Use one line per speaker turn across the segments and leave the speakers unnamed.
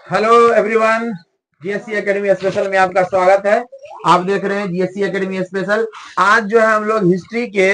Hello everyone, GSC academy special में आपका स्वागत है। आप देख रहे हैं जीएससी एकेडमी स्पेशल। आज जो है हम लोग हिस्ट्री के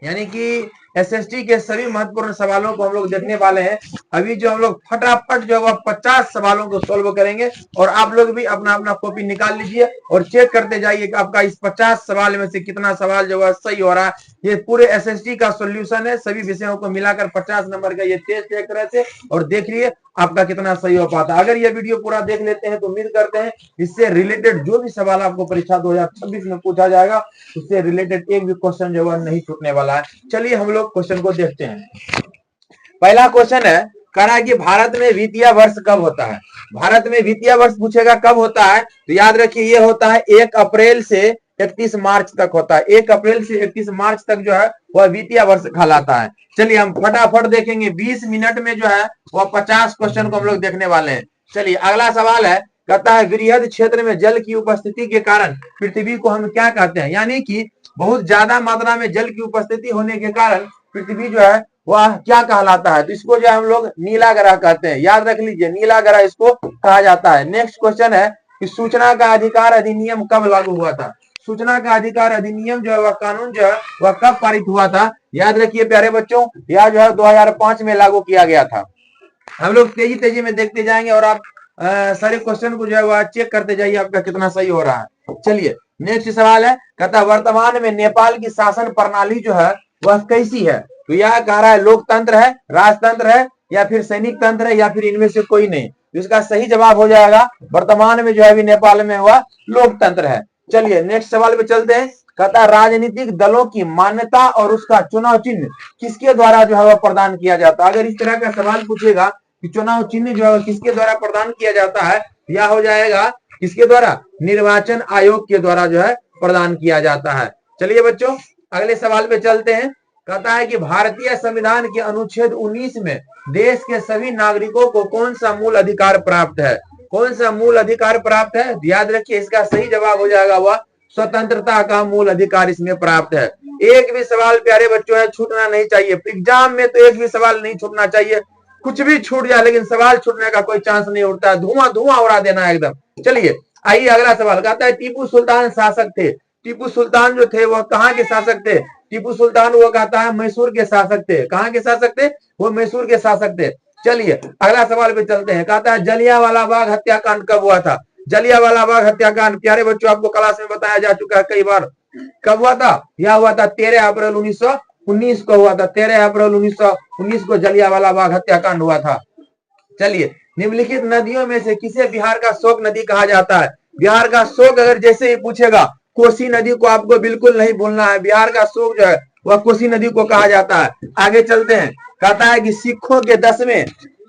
यानी कि एसएसटी के सभी महत्वपूर्ण सवालों को हम लोग देखने वाले हैं। अभी जो हम लोग फटाफट जो है 50 सवालों को सोल्व करेंगे और आप लोग भी अपना अपना कॉपी निकाल लीजिए और चेक करते जाइए कि आपका इस 50 सवाल में से कितना सवाल जो है सही हो रहा है। ये पूरे एसएसटी का सॉल्यूशन है, सभी विषयों को मिलाकर 50 नंबर का ये टेस्ट एक तरह से, और देखिए आपका कितना सही हो पाता है। अगर ये वीडियो पूरा देख लेते हैं तो उम्मीद करते हैं इससे रिलेटेड जो भी सवाल आपको परीक्षा 2026 में पूछा जाएगा उससे रिलेटेड एक भी क्वेश्चन जो है नहीं छूटने वाला है। चलिए हम लोग क्वेश्चन को देखते हैं। पहला क्वेश्चन है, कह रहा है कि भारत में वित्तीय वर्ष कब होता है। भारत में वित्तीय वर्ष पूछेगा कब होता है तो याद रखिए ये होता है 1 अप्रैल से 31 मार्च तक होता है। 1 अप्रैल से 31 मार्च तक जो है वह वित्तीय वर्ष कहलाता है। चलिए हम फटाफट देखेंगे, 20 मिनट में जो है वह 50 क्वेश्चन को हम लोग देखने वाले हैं। चलिए अगला सवाल है, कहता है वृहद क्षेत्र में जल की उपस्थिति के कारण पृथ्वी को हम क्या कहते हैं। यानी कि बहुत ज्यादा मात्रा में जल की उपस्थिति होने के कारण पृथ्वी जो है वह क्या कहलाता है, तो इसको जो हम लोग नीला ग्रह कहते हैं। याद रख लीजिए नीला ग्रह इसको कहा जाता है। नेक्स्ट क्वेश्चन है कि सूचना का अधिकार अधिनियम कब लागू हुआ था। सूचना का अधिकार अधिनियम जो है वह कानून जो है वह कब पारित हुआ था। याद रखिए प्यारे बच्चों, यह जो है 2005 में लागू किया गया था। हम लोग तेजी तेजी में देखते जाएंगे और आप सारे क्वेश्चन को जो है वह चेक करते जाइए आपका कितना सही हो रहा है। चलिए नेक्स्ट सवाल है, कहता वर्तमान में नेपाल की शासन प्रणाली जो है वह कैसी है। तो यह कह रहा है लोकतंत्र है, राजतंत्र है या फिर सैनिक तंत्र है या फिर इनमें से कोई नहीं। तो इसका सही जवाब हो जाएगा वर्तमान में जो है अभी नेपाल में हुआ लोकतंत्र है। चलिए नेक्स्ट सवाल पे चलते हैं, कहता राजनीतिक दलों की मान्यता और उसका चुनाव चिन्ह किसके द्वारा जो है वह प्रदान किया जाता है। अगर इस तरह का सवाल पूछेगा कि चुनाव चिन्ह जो है किसके द्वारा प्रदान किया जाता है, यह हो जाएगा किसके द्वारा, निर्वाचन आयोग के द्वारा जो है प्रदान किया जाता है। चलिए बच्चों अगले सवाल पे चलते हैं, कहता है कि भारतीय संविधान के अनुच्छेद 19 में देश के सभी नागरिकों को कौन सा मूल अधिकार प्राप्त है। कौन सा मूल अधिकार प्राप्त है, याद रखिए इसका सही जवाब हो जाएगा वह स्वतंत्रता का मूल अधिकार इसमें प्राप्त है। एक भी सवाल प्यारे बच्चों है छूटना नहीं चाहिए। एग्जाम में तो एक भी सवाल नहीं छूटना चाहिए, कुछ भी छूट जाए लेकिन सवाल छूटने का कोई चांस नहीं उठता है, धुआं धुआं उड़ा देना है एकदम। चलिए आइए अगला सवाल, कहता है टीपू सुल्तान शासक थे। टीपू सुल्तान जो थे वह कहाँ के शासक थे। टीपू सुल्तान वो कहता है मैसूर के शासक थे। कहाँ के शासक थे, वो मैसूर के शासक थे। चलिए अगला सवाल पे चलते हैं, कहता है जलियांवाला बाग हत्याकांड कब हुआ था। जलियांवाला बाग हत्याकांड प्यारे बच्चों आपको क्लास में बताया जा चुका है कई बार। कब हुआ था, यह हुआ था 13 अप्रैल 1919 को हुआ था। 13 अप्रैल 1919 को जलियांवाला बाग हत्याकांड हुआ था। चलिए निम्नलिखित नदियों में से किसे बिहार का शोक नदी कहा जाता है। बिहार का शोक अगर जैसे ही पूछेगा, कोसी नदी को आपको बिल्कुल नहीं भूलना है। बिहार का शोक जो है वह कोसी नदी को कहा जाता है। आगे चलते हैं, कहता है कि सिखों के 10वें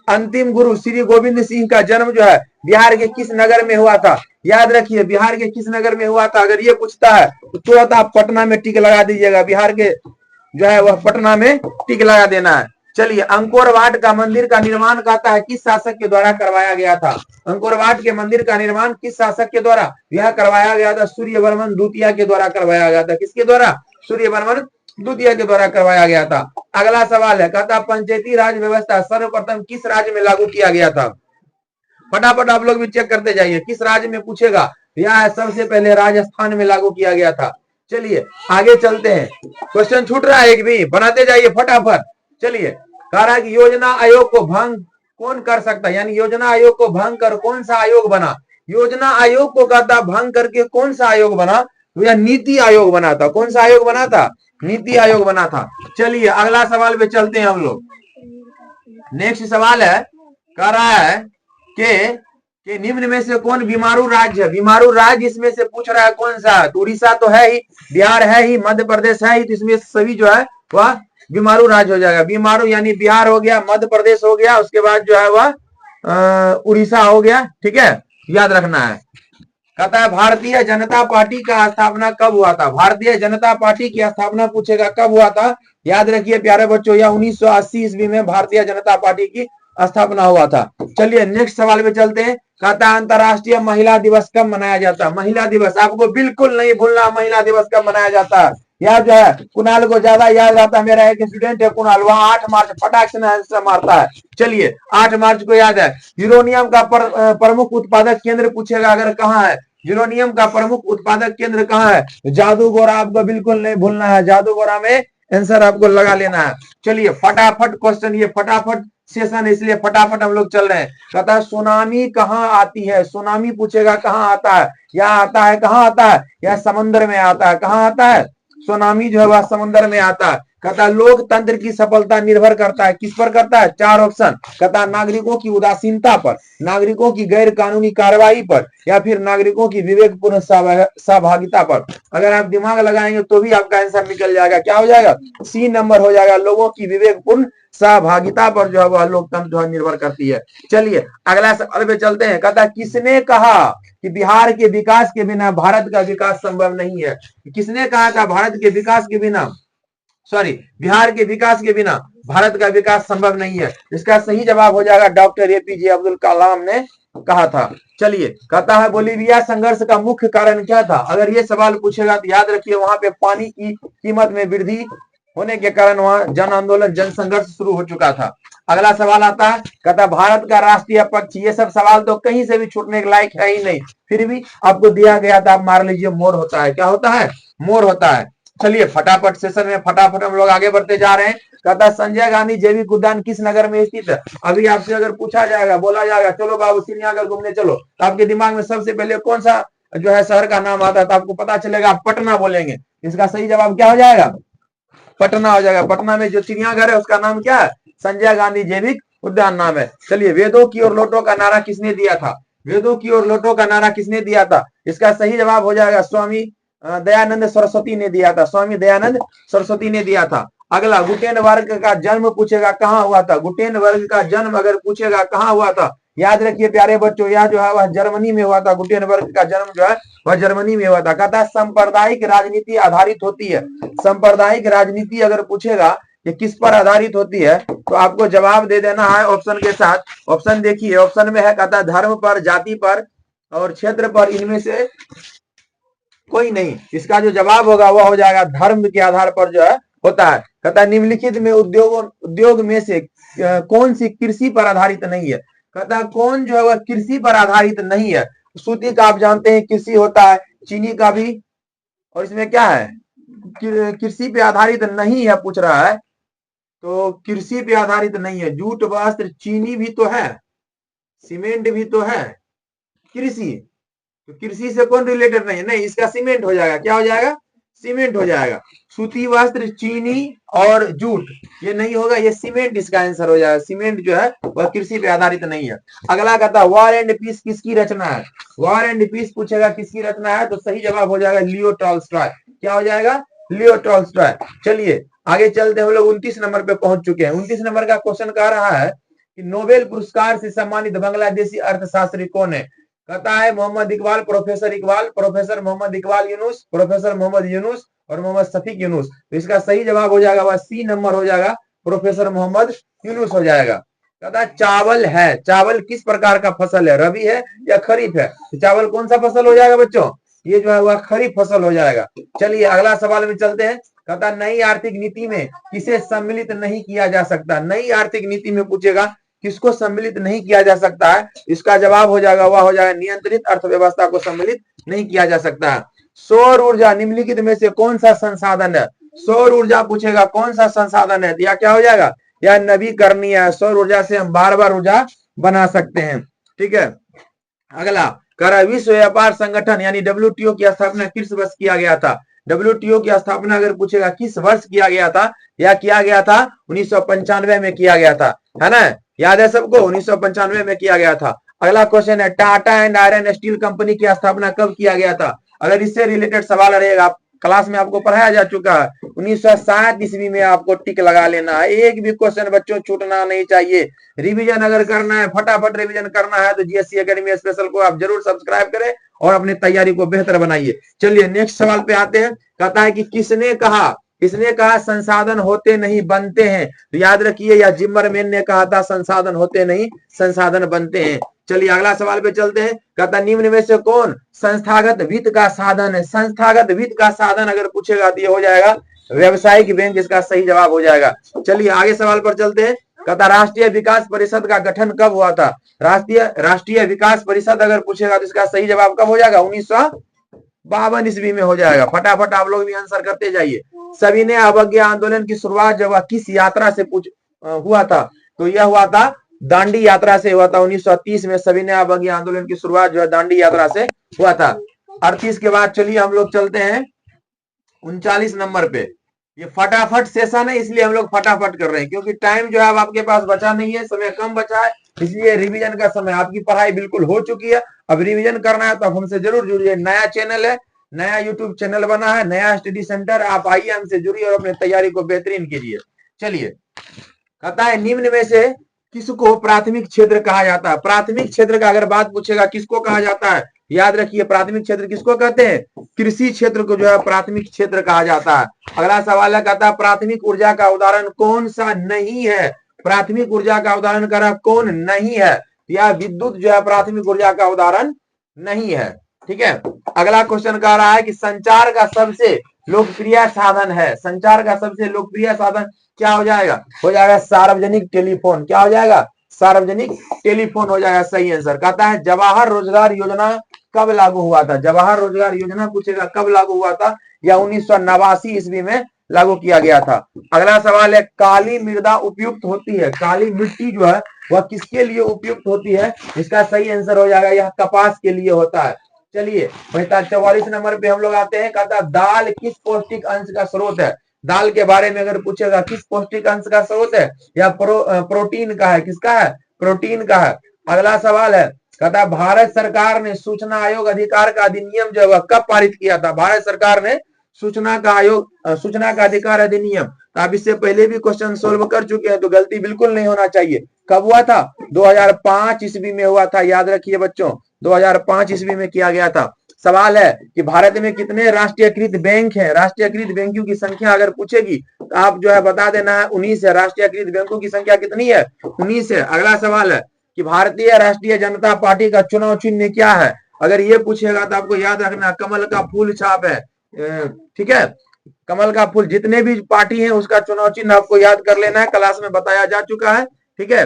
अंतिम गुरु श्री गोविंद सिंह का जन्म जो है बिहार के किस नगर में हुआ था। याद रखिए बिहार के किस नगर में हुआ था। अगर ये पूछता है तो तुरंत आप पटना में टिक लगा दीजिएगा। बिहार के जो है वह पटना में टिक लगा देना है। चलिए अंकोर वाट का मंदिर का निर्माण कहता है किस शासक के द्वारा करवाया गया था। अंकोर वाट के मंदिर का निर्माण किस शासक के द्वारा यह करवाया गया था, सूर्यवर्मन द्वितीय के द्वारा करवाया गया था। किसके द्वारा, सूर्यवर्मन द्वितीय के द्वारा करवाया गया था। अगला सवाल है, कहता पंचायती राज व्यवस्था सर्वप्रथम किस राज्य में लागू किया गया था। फटाफट आप लोग भी चेक करते जाइए किस राज्य में पूछेगा, यह सबसे पहले राजस्थान में लागू किया गया था। चलिए आगे चलते हैं, क्वेश्चन छूट रहा है एक भी, बनाते जाइए फटाफट। चलिए कह रहा है कि योजना आयोग को भंग कौन कर सकता है, यानी योजना आयोग को भंग कर कौन सा आयोग बना। योजना आयोग को कहता भंग करके कौन सा आयोग बना, तो यह नीति आयोग बना था। कौन सा आयोग बना था, नीति आयोग बना था। चलिए अगला सवाल पे चलते हैं हम लोग। नेक्स्ट सवाल है, कह रहा है कि निम्न में से कौन बीमारू राज्य है। बीमारू राज्य इसमें से पूछ रहा है कौन सा, तो उड़ीसा तो है ही, बिहार है ही, मध्य प्रदेश है ही, तो इसमें सभी जो है वह बीमारू राज्य हो जाएगा। बीमारू यानी बिहार हो गया, मध्य प्रदेश हो गया, उसके बाद जो है वह उड़ीसा हो गया। ठीक है, याद रखना है। कहता है भारतीय जनता पार्टी का स्थापना कब हुआ था। भारतीय जनता पार्टी की स्थापना पूछेगा कब हुआ था। याद रखिए प्यारे बच्चों यह 1980 ईस्वी में भारतीय जनता पार्टी की स्थापना हुआ था। चलिए नेक्स्ट सवाल पे चलते हैं, कहता है अंतरराष्ट्रीय महिला दिवस कब मनाया जाता है। महिला दिवस आपको बिल्कुल नहीं भूलना, महिला दिवस कब मनाया जाता है। या जो है कुणाल को ज्यादा याद रहता है, मेरा एक स्टूडेंट है कुणाल, वहां 8 मार्च फटाक से आंसर मारता है। चलिए 8 मार्च को याद है। यूरोनियम का प्रमुख उत्पादक केंद्र पूछेगा अगर कहाँ है, यूरोनियम का प्रमुख उत्पादक केंद्र कहाँ है, जादूगोरा आपको बिल्कुल नहीं भूलना है, जादूगोरा में आंसर आपको लगा लेना है। चलिए फटाफट क्वेश्चन, ये फटाफट सेशन इसलिए फटाफट हम लोग चल रहे हैं। कहता है सुनामी कहाँ आती है, सुनामी पूछेगा कहाँ आता है, या आता है कहाँ आता है, या समुद्र में आता है, कहाँ आता है सुनामी जो है वह समुद्र में आता है। कहता है लोकतंत्र की सफलता निर्भर करता है किस पर करता है, 4 ऑप्शन। कहता है नागरिकों की उदासीनता पर, नागरिकों की गैर कानूनी कार्रवाई पर, या फिर नागरिकों की विवेकपूर्ण सहभागिता पर। अगर आप दिमाग लगाएंगे तो भी आपका आंसर निकल जाएगा, क्या हो जाएगा, सी नंबर हो जाएगा, लोगों की विवेकपूर्ण सहभागिता पर जो है वह लोकतंत्र जो है निर्भर करती है। चलिए अगला सवाल पे चलते हैं। कहता है किसने कहा कि बिहार के विकास के बिना भारत का विकास संभव नहीं है, किसने कहा था भारत के विकास के बिना, सॉरी बिहार के विकास के बिना भारत का विकास संभव नहीं है। इसका सही जवाब हो जाएगा डॉक्टर एपीजे अब्दुल कलाम ने कहा था। चलिए कहता है बोलीविया संघर्ष का मुख्य कारण क्या था, अगर ये सवाल पूछेगा तो याद रखिए वहां पे पानी की कीमत में वृद्धि होने के कारण वहां जन आंदोलन जन संघर्ष शुरू हो चुका था। अगला सवाल आता है, कहता भारत का राष्ट्रीय पक्षी, ये सब सवाल तो कहीं से भी छूटने के लायक है ही नहीं, फिर भी आपको दिया गया था, आप मार लीजिए मोर होता है, क्या होता है, मोर होता है। चलिए फटाफट सेशन में फटाफट हम लोग आगे बढ़ते जा रहे हैं। कहता संजय गांधी जैविक उद्यान किस नगर में स्थित है, अभी आपसे अगर पूछा जाएगा, बोला जाएगा चलो बाबू चिड़ियाघर घूमने चलो, तो आपके दिमाग में सबसे पहले कौन सा जो है शहर का नाम आता है, तो आपको पता चलेगा आप पटना बोलेंगे। इसका सही जवाब क्या हो जाएगा, पटना हो जाएगा। पटना में जो चिड़ियाघर है उसका नाम क्या है, संजय गांधी जैविक उद्यान नाम है। चलिए वेदों की ओर लौटो का नारा किसने दिया था, वेदों की ओर लौटो का नारा किसने दिया था, इसका सही जवाब हो जाएगा स्वामी दयानंद सरस्वती ने दिया था, स्वामी दयानंद सरस्वती ने दिया था। अगला गुटेनबर्ग का जन्म पूछेगा कहाँ हुआ था, गुटेनबर्ग का जन्म अगर पूछेगा कहाँ हुआ था, याद रखिए प्यारे बच्चों, यह जो है वह जर्मनी में हुआ था, गुटेनबर्ग का जन्म जो है वह जर्मनी में हुआ था। कहता सांप्रदायिक राजनीति आधारित होती है, सांप्रदायिक राजनीति अगर पूछेगा कि किस पर आधारित होती है तो आपको जवाब दे देना है ऑप्शन के साथ। ऑप्शन देखिए, ऑप्शन में है कहता धर्म पर, जाति पर और क्षेत्र पर, इनमें से कोई नहीं। इसका जो जवाब होगा वह हो जाएगा धर्म के आधार पर जो है होता है। कहता निम्नलिखित में उद्योग में से कौन सी कृषि पर आधारित नहीं है, कहता कौन जो है वह कृषि पर आधारित नहीं है। सूती का आप जानते हैं कृषि होता है, चीनी का भी, और इसमें क्या है कृषि पे आधारित नहीं है पूछ रहा है, तो कृषि पे आधारित नहीं है। जूट वस्त्र, चीनी भी तो है, सीमेंट भी तो है, कृषि, तो कृषि से कौन रिलेटेड नहीं है, नहीं इसका सीमेंट हो जाएगा, क्या हो जाएगा, सीमेंट हो जाएगा। सूती वस्त्र, चीनी और जूट ये नहीं होगा, ये सीमेंट इसका आंसर हो जाएगा। सीमेंट जो है वह कृषि पे आधारित नहीं है। अगला कहता वॉर एंड पीस किसकी रचना है, वॉर एंड पीस पूछेगा किसकी रचना है, तो सही जवाब हो जाएगा लियो टॉल्स्टॉय, क्या हो जाएगा, लियो टॉल्स्टॉय। चलिए आगे चलते हम लोग 29 नंबर पे पहुंच चुके हैं। 29 नंबर का क्वेश्चन कह रहा है कि नोबेल पुरस्कार से सम्मानित बांग्लादेशी अर्थशास्त्री कौन है। कहता है Mohammad Iqbal, professor Iqbal, professor Mohammad Iqbal Yunus, professor Mohammad Yunus और मोहम्मद शफीक यूनुस। तो इसका सही जवाब हो जाएगा वह सी नंबर हो जाएगा, प्रोफेसर मोहम्मद यूनुस हो जाएगा। कहता चावल है, चावल किस प्रकार का फसल है, रबी है या खरीफ है, तो चावल कौन सा फसल हो जाएगा बच्चों, ये जो है वह खरीफ फसल हो जाएगा। चलिए अगला सवाल में चलते हैं। कहता नई आर्थिक नीति में किसे सम्मिलित नहीं किया जा सकता, नई आर्थिक नीति में पूछेगा किसको सम्मिलित नहीं किया जा सकता है, इसका जवाब हो जाएगा वह हो जाएगा नियंत्रित अर्थव्यवस्था को सम्मिलित नहीं किया जा सकता है। सौर ऊर्जा निम्नलिखित में से कौन सा संसाधन है, सौर ऊर्जा पूछेगा कौन सा संसाधन है, या क्या हो जाएगा, या नवीकरणीय है, सौर ऊर्जा से हम बार बार ऊर्जा बना सकते हैं। ठीक है अगला कर विश्व व्यापार संगठन यानी WTO की स्थापना किस वर्ष किया गया था, WTO की स्थापना अगर पूछेगा किस वर्ष किया गया था, या किया गया था 1995 में किया गया था, है ना, याद है सबको 1995 में किया गया था। अगला क्वेश्चन है Tata and iron steel company की स्थापना कब किया गया था, अगर इससे रिलेटेड सवाल रहेगा क्लास में आपको पढ़ाया जा चुका है 1960 ईस्वी में, आपको टिक लगा लेना है। एक भी क्वेश्चन बच्चों छूटना नहीं चाहिए। रिवीजन अगर करना है, फटाफट रिवीजन करना है तो जीएससी एकेडमी स्पेशल को आप जरूर सब्सक्राइब करें और अपनी तैयारी को बेहतर बनाइए। चलिए नेक्स्ट सवाल पे आते हैं। कहता है कि किसने कहा संसाधन होते नहीं बनते हैं, तो याद रखिए या जिम्मरमैन ने कहा था संसाधन होते नहीं संसाधन बनते हैं। चलिए अगला सवाल पे चलते हैं। कहता निम्न में से कौन संस्थागत वित्त का साधन है? संस्थागत वित्त का साधन अगर पूछेगा तो ये हो जाएगा व्यवसायिक बैंक, इसका सही जवाब हो जाएगा। चलिए आगे सवाल पर चलते हैं। कहता राष्ट्रीय विकास परिषद का गठन कब हुआ था? राष्ट्रीय विकास परिषद अगर पूछेगा तो इसका सही जवाब कब हो जाएगा? 1952 ईस्वी में हो जाएगा। फटाफट आप लोग भी आंसर करते जाइए। सविनय अवज्ञा आंदोलन की शुरुआत जब किस यात्रा से हुआ था? तो यह हुआ था दांडी यात्रा से हुआ था। 1930 में सविनय अवज्ञा आंदोलन की शुरुआत जो है दांडी यात्रा से हुआ था। 38 के बाद चलिए हम लोग चलते हैं 39 नंबर पे। ये फटाफट सेशन है इसलिए हम लोग फटाफट कर रहे हैं, क्योंकि टाइम जो है अब आपके पास बचा नहीं है, समय कम बचा है, इसलिए रिवीजन का समय। आपकी पढ़ाई बिल्कुल हो चुकी है, अब रिवीजन करना है तो आप हमसे जरूर जुड़िए। नया चैनल है, नया यूट्यूब चैनल बना है, नया स्टडी सेंटर, आप आइए हमसे जुड़िए और अपनी तैयारी को बेहतरीन कीजिए। चलिए कहता है निम्न में से किसको प्राथमिक क्षेत्र कहा जाता है? प्राथमिक क्षेत्र का अगर बात पूछेगा किसको कहा जाता है? याद रखिए प्राथमिक क्षेत्र किसको कहते हैं? कृषि क्षेत्र को जो है प्राथमिक क्षेत्र कहा जाता है। अगला सवाल है, कहता है प्राथमिक ऊर्जा का उदाहरण कौन सा नहीं है? प्राथमिक ऊर्जा का उदाहरण करा कौन नहीं है? या विद्युत जो है प्राथमिक ऊर्जा का उदाहरण नहीं है। ठीक है, अगला क्वेश्चन कह रहा है कि संचार का सबसे लोकप्रिय साधन है। संचार का सबसे लोकप्रिय साधन क्या हो जाएगा? हो जाएगा सार्वजनिक टेलीफोन। क्या हो जाएगा? सार्वजनिक टेलीफोन हो जाएगा सही आंसर। कहता है जवाहर रोजगार योजना कब लागू हुआ था? जवाहर रोजगार योजना पूछेगा कब लागू हुआ था? या 1989 ईस्वी में लागू किया गया था। अगला सवाल है काली मृदा उपयुक्त होती है? काली मिट्टी जो है वह किसके लिए उपयुक्त होती है? इसका सही आंसर हो जाएगा यह कपास के लिए होता है। चलिए 44 नंबर पे हम लोग आते हैं। कहता दाल किस पौष्टिक अंश का स्रोत है? दाल के बारे में अगर पूछेगा किस पौष्टिक अंश का स्रोत है? या प्रोटीन का है? किसका है? प्रोटीन का है। अगला सवाल है, कहता भारत सरकार ने सूचना आयोग अधिकार का अधिनियम जो है कब पारित किया था? भारत सरकार ने सूचना का अधिकार अधिनियम, तो आप इससे पहले भी क्वेश्चन सोल्व कर चुके हैं, तो गलती बिल्कुल नहीं होना चाहिए। कब हुआ था? 2005 ईस्वी में हुआ था। याद रखिए बच्चों 2005 ईस्वी में किया गया था। सवाल है कि भारत में कितने राष्ट्रीयकृत बैंक हैं? राष्ट्रीयकृत बैंकों की संख्या अगर पूछेगी तो आप जो है बता देना है 19 है। राष्ट्रीयकृत बैंकों की संख्या कितनी है? 19 है। अगला सवाल है कि भारतीय राष्ट्रीय जनता पार्टी का चुनाव चिन्ह क्या है? अगर ये पूछेगा तो आपको याद रखना कमल का फूल छाप है। ठीक है, कमल का फूल। जितने भी पार्टी है उसका चुनाव चिन्ह आपको याद कर लेना है, क्लास में बताया जा चुका है। ठीक है,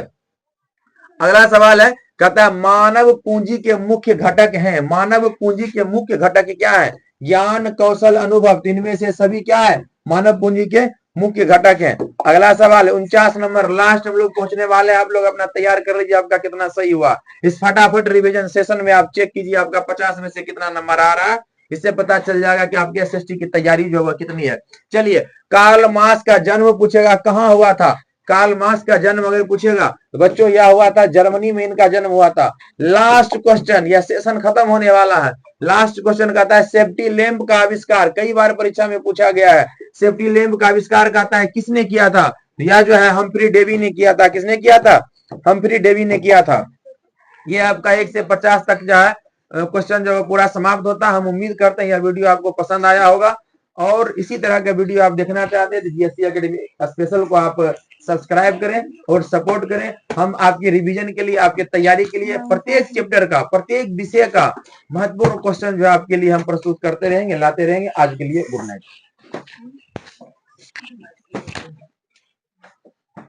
अगला सवाल है, कहता है मानव पूंजी के मुख्य घटक हैं। मानव पूंजी के मुख्य घटक क्या है? ज्ञान, कौशल, अनुभव। इनमें से सभी क्या है? मानव पूंजी के मुख्य घटक हैं। अगला सवाल है 49 नंबर, लास्ट हम लोग पहुंचने वाले हैं। आप लोग अपना तैयार कर लीजिए, आपका कितना सही हुआ। इस फटाफट रिवीजन सेशन में आप चेक कीजिए आपका 50 में से कितना नंबर आ रहा है। इससे पता चल जाएगा कि आपकी एसएसटी की तैयारी जो है कितनी है। चलिए कार्ल मार्क्स का जन्म पूछेगा कहाँ हुआ था? कार्ल मार्क्स का जन्म अगर पूछेगा तो बच्चों यह हुआ था जर्मनी में, इनका जन्म हुआ था। लास्ट क्वेश्चन, यह सेशन खत्म होने वाला है। लास्ट क्वेश्चन कहता है सेफ्टी लैंप का आविष्कार, कई बार परीक्षा में पूछा गया है। सेफ्टी लैंप का आविष्कार कहता है किसने किया था? यह जो है हम्फ्री डेवी ने किया था। किसने किया था? हम्फ्री डेवी ने किया था। ये आपका 1 से 50 तक जो है क्वेश्चन जो पूरा समाप्त होता है। हम उम्मीद करते हैं यह वीडियो आपको पसंद आया होगा, और इसी तरह का वीडियो आप देखना चाहते हैं तो जीएससी एकेडमी स्पेशल को आप सब्सक्राइब करें और सपोर्ट करें। हम आपकी रिवीजन के लिए, आपकी तैयारी के लिए प्रत्येक चैप्टर का, प्रत्येक विषय का महत्वपूर्ण क्वेश्चन जो आपके लिए हम प्रस्तुत करते रहेंगे, लाते रहेंगे। आज के लिए गुड नाइट।